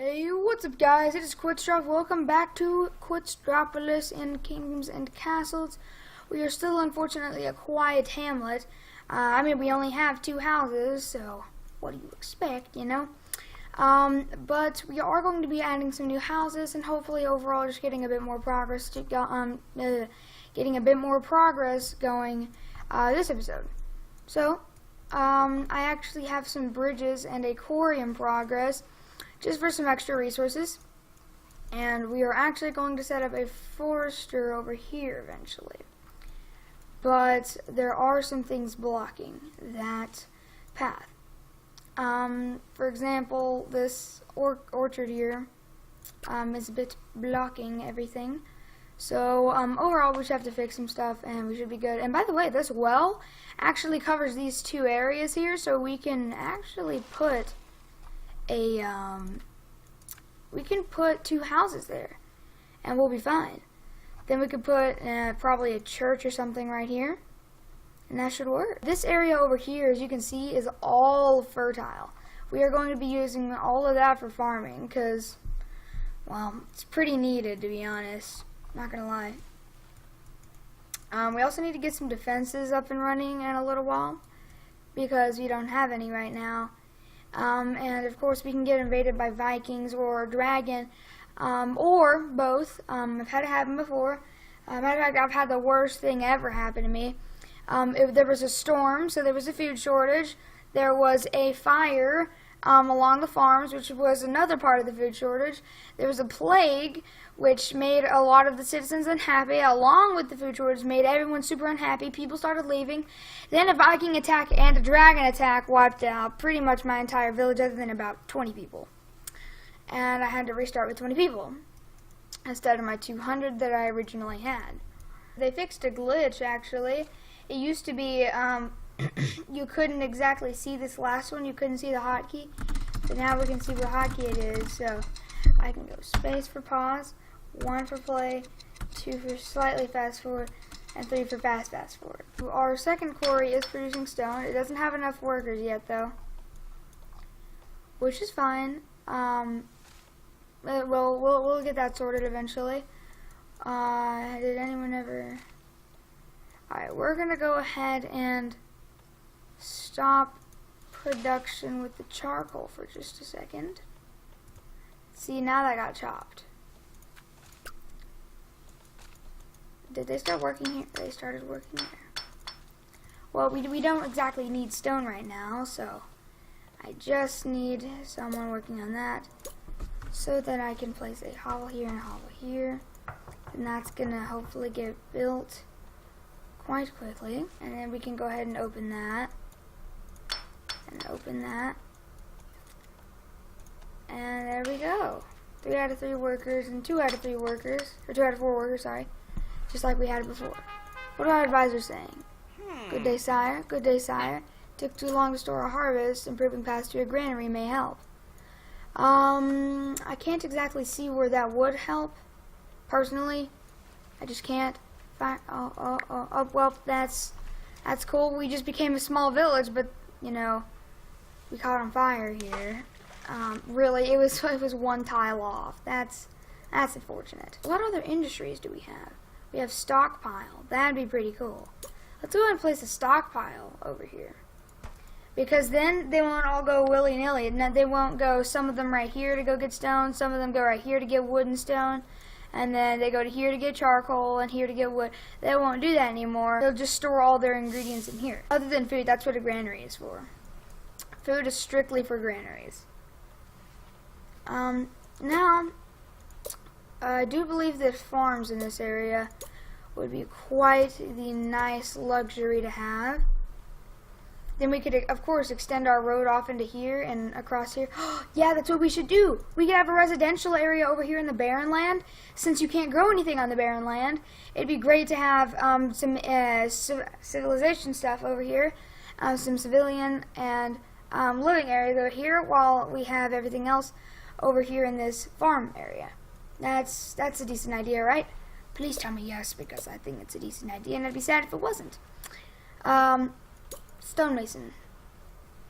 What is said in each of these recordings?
Hey, what's up guys? It is Quitsdrop. Welcome back to Quitsdropolis in Kingdoms and Castles. We are still unfortunately a quiet hamlet. We only have 2 houses, so what do you expect, you know? But we are going to be adding some new houses and hopefully overall just getting a bit more progress going this episode. So, I actually have some bridges and a quarry in progress, just for some extra resources, and we are actually going to set up a forester over here eventually, but there are some things blocking that path. For example, this orchard here is a bit blocking everything, so overall we should have to fix some stuff and we should be good. And by the way, this well actually covers these 2 areas here, so we can actually put we can put 2 houses there and we'll be fine. Then we could put probably a church or something right here, and that should work. This area over here, as you can see, is all fertile. We are going to be using all of that for farming because, well, it's pretty needed, to be honest, not gonna lie. We also need to get some defenses up and running in a little while because we don't have any right now. And of course we can get invaded by Vikings or a dragon, or both. I've had it happen before. Matter of fact, I've had the worst thing ever happen to me. There was a storm, so there was a food shortage. There was a fire along the farms, which was another part of the food shortage. There was a plague, which made a lot of the citizens unhappy, along with the food shortage, made everyone super unhappy. People started leaving. Then a Viking attack and a dragon attack wiped out pretty much my entire village, other than about 20 people. And I had to restart with 20 people instead of my 200 that I originally had. They fixed a glitch, actually. It used to be you couldn't exactly see this last one. You couldn't see the hotkey. But now we can see what hotkey it is. So I can go space for pause, 1 for play, 2 for slightly fast forward, and 3 for fast forward. Our second quarry is producing stone. It doesn't have enough workers yet, though, which is fine. We'll get that sorted eventually. Did anyone ever? Alright, we're gonna go ahead and stop production with the charcoal for just a second. See, now that got chopped. Did they start working here? They started working there. Well, we don't exactly need stone right now, so I just need someone working on that so that I can place a hovel here and a hovel here, and that's gonna hopefully get built quite quickly. And then we can go ahead and open that and open that, and there we go. 3 out of 3 workers and 2 out of 3 workers, or 2 out of 4 workers, sorry, just like we had before. What are our advisors saying? Good day, sire. Good day, sire. Took too long to store a harvest. Improving paths to a granary may help. I can't exactly see where that would help. Personally, I just can't. Well, that's cool. We just became a small village, but you know, we caught on fire here. Really, it was 1 tile off. That's unfortunate. What other industries do we have? We have stockpile. That'd be pretty cool. Let's go ahead and place a stockpile over here, because then they won't all go willy-nilly. They won't go, some of them right here to go get stone, some of them go right here to get wood and stone, and then they go to here to get charcoal and here to get wood. They won't do that anymore. They'll just store all their ingredients in here. Other than food, that's what a granary is for. Food is strictly for granaries. Now, I do believe that farms in this area would be quite the nice luxury to have. Then we could, of course, extend our road off into here and across here. Yeah, that's what we should do. We could have a residential area over here in the barren land. Since you can't grow anything on the barren land, it'd be great to have some civilization stuff over here, some civilian and living areas over here, while we have everything else over here in this farm area. That's a decent idea, right? Please tell me yes, because I think it's a decent idea, and I'd be sad if it wasn't. Stonemason.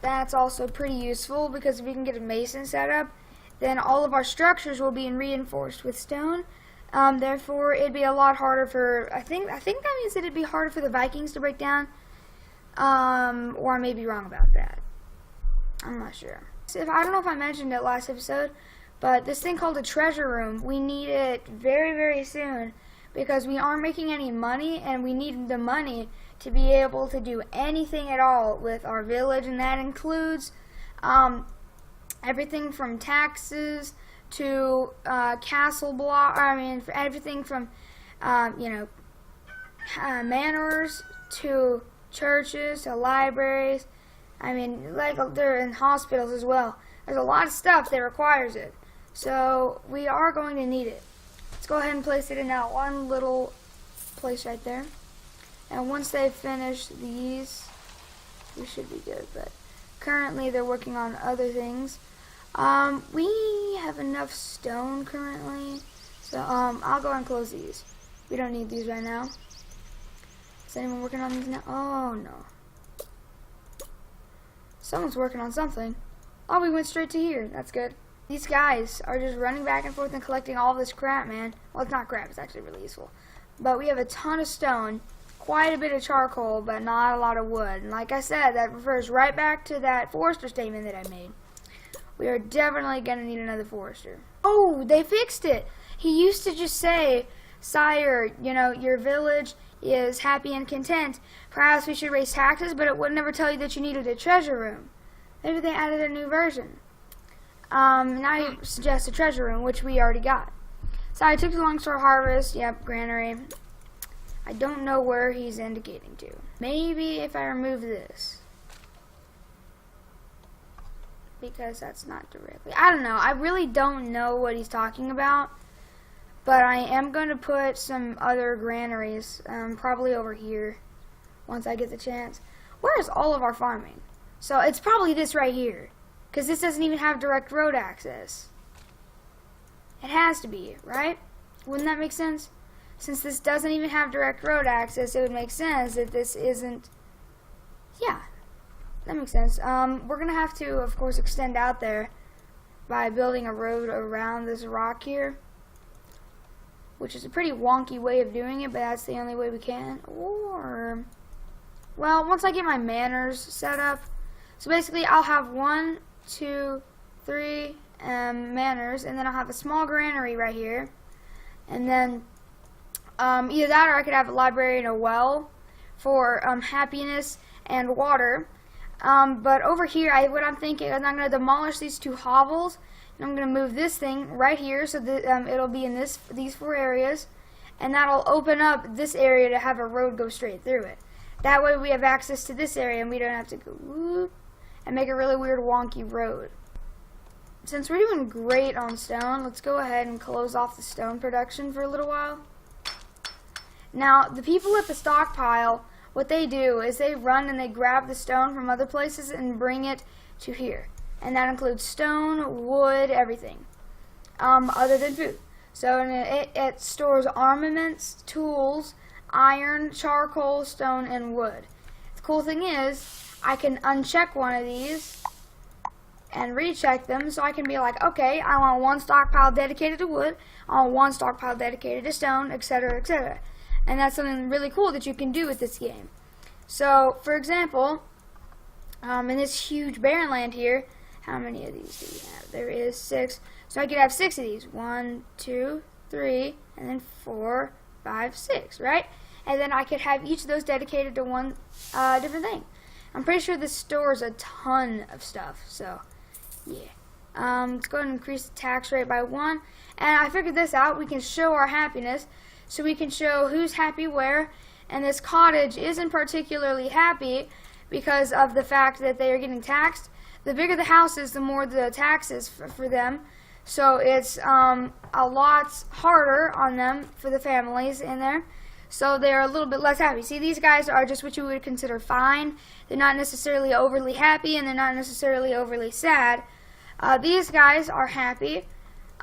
That's also pretty useful, because if we can get a mason set up, then all of our structures will be reinforced with stone. Therefore, it'd be a lot harder for, I think that means that it'd be harder for the Vikings to break down. Or I may be wrong about that. I'm not sure. I don't know if I mentioned it last episode, but this thing called a treasure room, we need it very, very soon because we aren't making any money, and we need the money to be able to do anything at all with our village, and that includes everything from taxes to castle block. Everything from manors to churches to libraries. Like they're in hospitals as well. There's a lot of stuff that requires it, so we are going to need it. Let's go ahead and place it in that one little place right there. And once they finish these, we should be good. But currently, they're working on other things. We have enough stone currently, so I'll go and close these. We don't need these right now. Is anyone working on these now? Oh no. Someone's working on something. Oh, we went straight to here. That's good. These guys are just running back and forth and collecting all this crap, man. Well, it's not crap. It's actually really useful. But we have a ton of stone, quite a bit of charcoal, but not a lot of wood. And like I said, that refers right back to that forester statement that I made. We are definitely going to need another forester. Oh, they fixed it. He used to just say, "Sire, your village is happy and content. Perhaps we should raise taxes," but it would never tell you that you needed a treasure room. Maybe they added a new version. Now he suggests a treasure room, which we already got. So I took too long to harvest. Yep, granary. I don't know where he's indicating to. Maybe if I remove this. Because that's not directly. I don't know. I really don't know what he's talking about. But I am going to put some other granaries, probably over here, once I get the chance. Where is all of our farming? So it's probably this right here, because this doesn't even have direct road access. It has to be, right? Wouldn't that make sense? Since this doesn't even have direct road access, it would make sense that this isn't. Yeah, that makes sense. We're going to have to, of course, extend out there by building a road around this rock here, which is a pretty wonky way of doing it, but that's the only way we can. Or, well, once I get my manors set up, so basically I'll have 1, 2, 3 manors, and then I'll have a small granary right here, and then either that or I could have a library and a well for happiness and water. But over here, what I'm thinking is I'm going to demolish these 2 hovels. I'm going to move this thing right here so that it'll be in these 4 areas, and that'll open up this area to have a road go straight through it. That way we have access to this area and we don't have to go whoop and make a really weird wonky road. Since we're doing great on stone, let's go ahead and close off the stone production for a little while. Now, the people at the stockpile, what they do is they run and they grab the stone from other places and bring it to here. And that includes stone, wood, everything, other than food. So it stores armaments, tools, iron, charcoal, stone, and wood. The cool thing is, I can uncheck one of these and recheck them, so I can be like, okay, I want 1 stockpile dedicated to wood, I want 1 stockpile dedicated to stone, etc., etc. And that's something really cool that you can do with this game. So, for example, in this huge barren land here, how many of these do we have? There is 6. So I could have 6 of these. 1, 2, 3, and then 4, 5, 6, right? And then I could have each of those dedicated to one different thing. I'm pretty sure this stores a ton of stuff. So, yeah. Let's go ahead and increase the tax rate by 1. And I figured this out. We can show our happiness. So we can show who's happy where. And this cottage isn't particularly happy because of the fact that they are getting taxed. The bigger the house is, the more the taxes for them. So it's a lot harder on them for the families in there. So they're a little bit less happy. See, these guys are just what you would consider fine. They're not necessarily overly happy, and they're not necessarily overly sad. These guys are happy.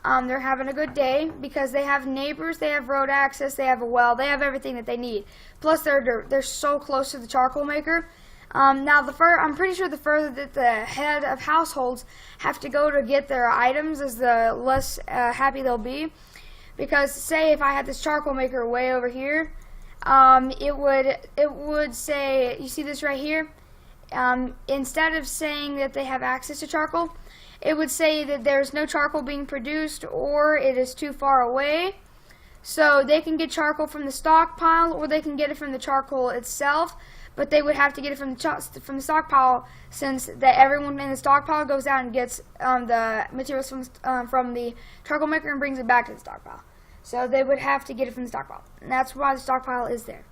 They're having a good day because they have neighbors, they have road access, they have a well, they have everything that they need. Plus, they're so close to the charcoal maker. Now, I'm pretty sure the further that the head of households have to go to get their items is the less happy they'll be. Because say if I had this charcoal maker way over here, it would say, you see this right here? Instead of saying that they have access to charcoal, it would say that there's no charcoal being produced or it is too far away. So they can get charcoal from the stockpile or they can get it from the charcoal itself, but they would have to get it from the stockpile, since that everyone in the stockpile goes out and gets the materials from the charcoal maker and brings it back to the stockpile. So they would have to get it from the stockpile, and that's why the stockpile is there.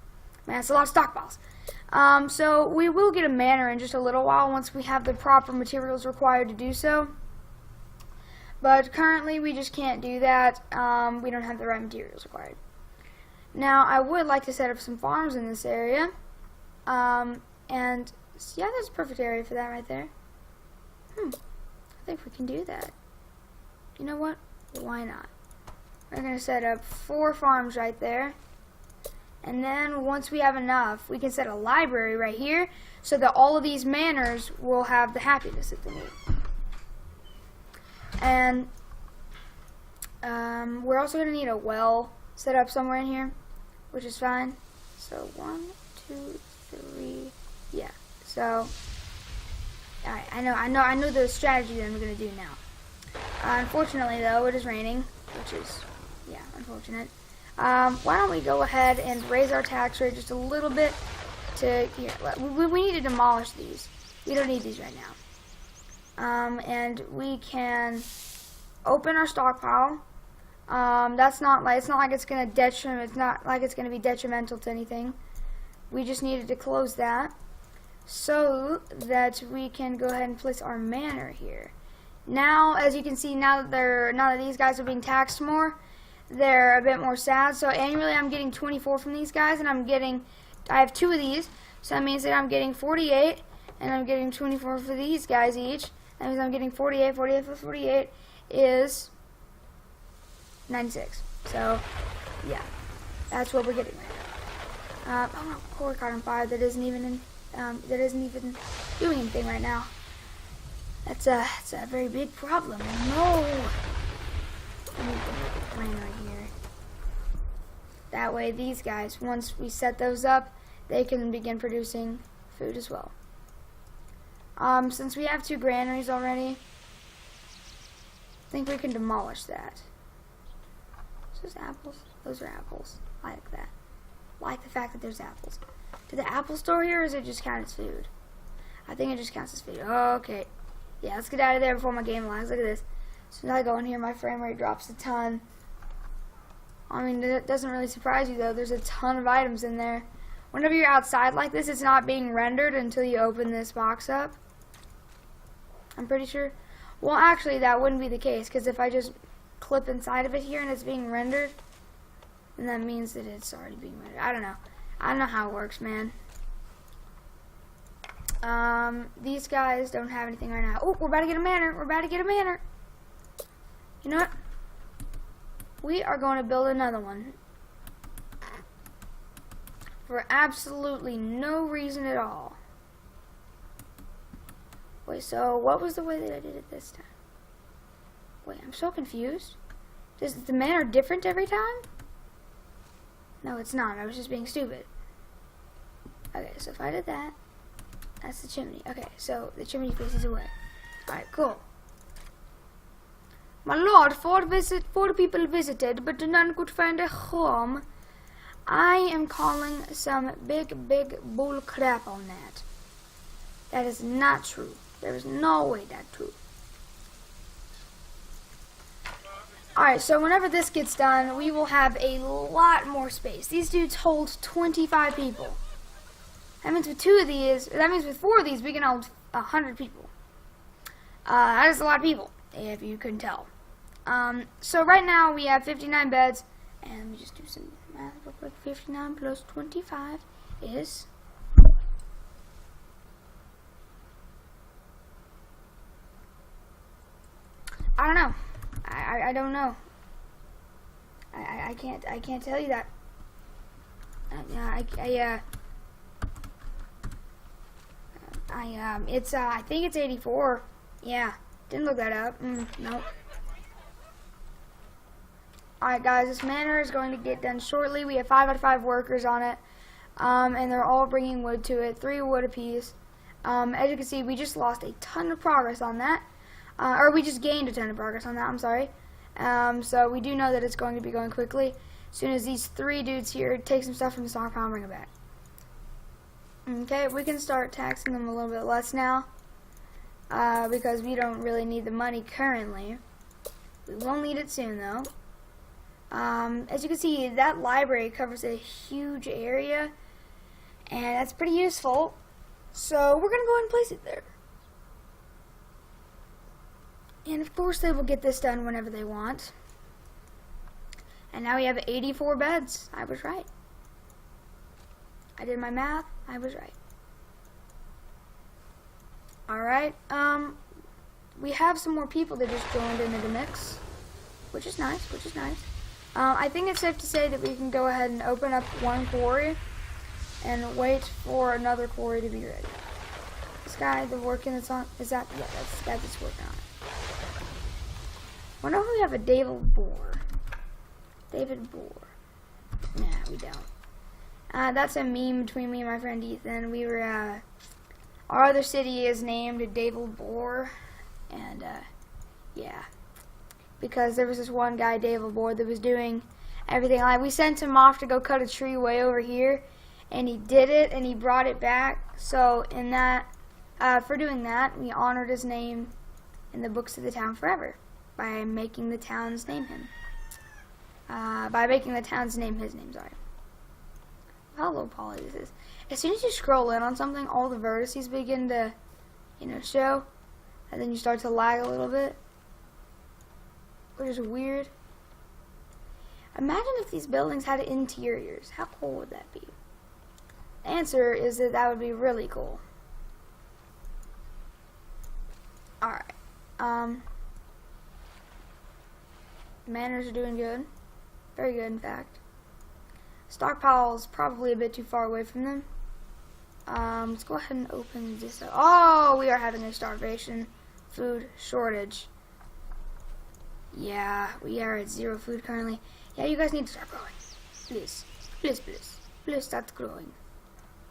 Man, it's a lot of stockpiles. So we will get a manor in just a little while once we have the proper materials required to do so. But currently we just can't do that. We don't have the right materials required. Now I would like to set up some farms in this area. And yeah, that's a perfect area for that right there. I think we can do that. You know what? Why not? We're going to set up 4 farms right there. And then once we have enough, we can set a library right here so that all of these manors will have the happiness that they need. And we're also going to need a well set up somewhere in here, which is fine. So 1, 2, 3, yeah. So alright, I know the strategy that I'm going to do now. Unfortunately, though, it is raining, which is, yeah, unfortunate. Why don't we go ahead and raise our tax rate just a little bit to here. We need to demolish these. We don't need these right now. And we can open our stockpile. It's not like it's going to be detrimental to anything. We just needed to close that so that we can go ahead and place our manor here. Now, as you can see, now that these guys are being taxed more, they're a bit more sad. So annually I'm getting 24 from these guys, and I have 2 of these, so that means that I'm getting 48, and I'm getting 24 for these guys each. That means I'm getting 48 plus 48 is 96. So yeah, that's what we're getting right now. Oh no, core caught on fire. That isn't even doing anything right now. That's a very big problem. No. I need to make a plan right here. That way these guys, once we set those up, they can begin producing food as well. Since we have 2 granaries already, I think we can demolish that. Those apples? Those are apples. I like that. I like the fact that there's apples. Do the apples store here, or does it just count as food? I think it just counts as food. Okay. Yeah, let's get out of there before my game lags. Look at this. As soon as I go in here, my frame rate drops a ton. I mean, it doesn't really surprise you, though. There's a ton of items in there. Whenever you're outside like this, it's not being rendered until you open this box up. I'm pretty sure. Well, actually, that wouldn't be the case, because if I just clip inside of it here and it's being rendered, then that means that it's already being rendered. I don't know. I don't know how it works, man. These guys don't have anything right now. Oh, we're about to get a manor. We're about to get a manor. You know what? We are going to build another one. For absolutely no reason at all. Wait, so what was the way that I did it this time? Wait, I'm so confused. Is the manor different every time? No, it's not. I was just being stupid. Okay, so if I did that, that's the chimney. Okay, so the chimney faces away. Alright, cool. My lord, 4 people visited, but none could find a home. I am calling some big bull crap on that. That is not true. There is no way that's true. Alright, so whenever this gets done, we will have a lot more space. These dudes hold 25 people. That means with 4 of these, we can hold 100 people. That is a lot of people, if you couldn't tell. So right now we have 59 beds, and let me just do some math real quick. 59 plus 25 is... I don't know. I don't know. I can't tell you that. I think it's 84. Yeah, didn't look that up. Nope. Alright guys, this manor is going to get done shortly. We have 5 out of 5 workers on it. And they're all bringing wood to it, 3 wood apiece. As you can see, we just lost a ton of progress on that. Or we just gained a ton of progress on that, I'm sorry. So we do know that it's going to be going quickly. As soon as these 3 dudes here take some stuff from the stockpile and bring it back. Okay, we can start taxing them a little bit less now. Because we don't really need the money currently. We will need it soon though. As you can see, that library covers a huge area. And that's pretty useful. So we're going to go ahead and place it there. And of course they will get this done whenever they want. And now we have 84 beds. I was right. I did my math. I was right. Alright, we have some more people that just joined into the mix. Which is nice, I think it's safe to say that we can go ahead and open up one quarry and wait for another quarry to be ready. This guy, the working that's on, yeah, that's the guy that's working on it. Wonder if we have a David Bohr. Nah, we don't. That's a meme between me and my friend Ethan. We were, our other city is named David Bohr, and, yeah. Because there was this one guy, David Bohr, that was doing everything. Like, we sent him off to go cut a tree way over here, and he did it, and he brought it back. So, in that, for doing that, we honored his name in the books of the town forever by making the town's name him. By making the town's name his name, sorry. How low poly this is. As soon as you scroll in on something, all the vertices begin to, show, and then you start to lag a little bit, which is weird. Imagine if these buildings had interiors. How cool would that be? The answer is that that would be really cool. Alright. Manors are doing good. Very good, in fact. Stockpile's probably a bit too far away from them. Let's go ahead and open this up. Oh, we are having a starvation food shortage. Yeah, we are at 0 food currently. Yeah, you guys need to start growing. Please. Please start growing.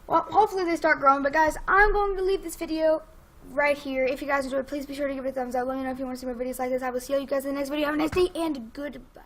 Well, hopefully they start growing. But guys, I'm going to leave this video right here. If you guys enjoyed, please be sure to give it a thumbs up. Let me know if you want to see more videos like this. I will see you guys in the next video. Have a nice day and goodbye.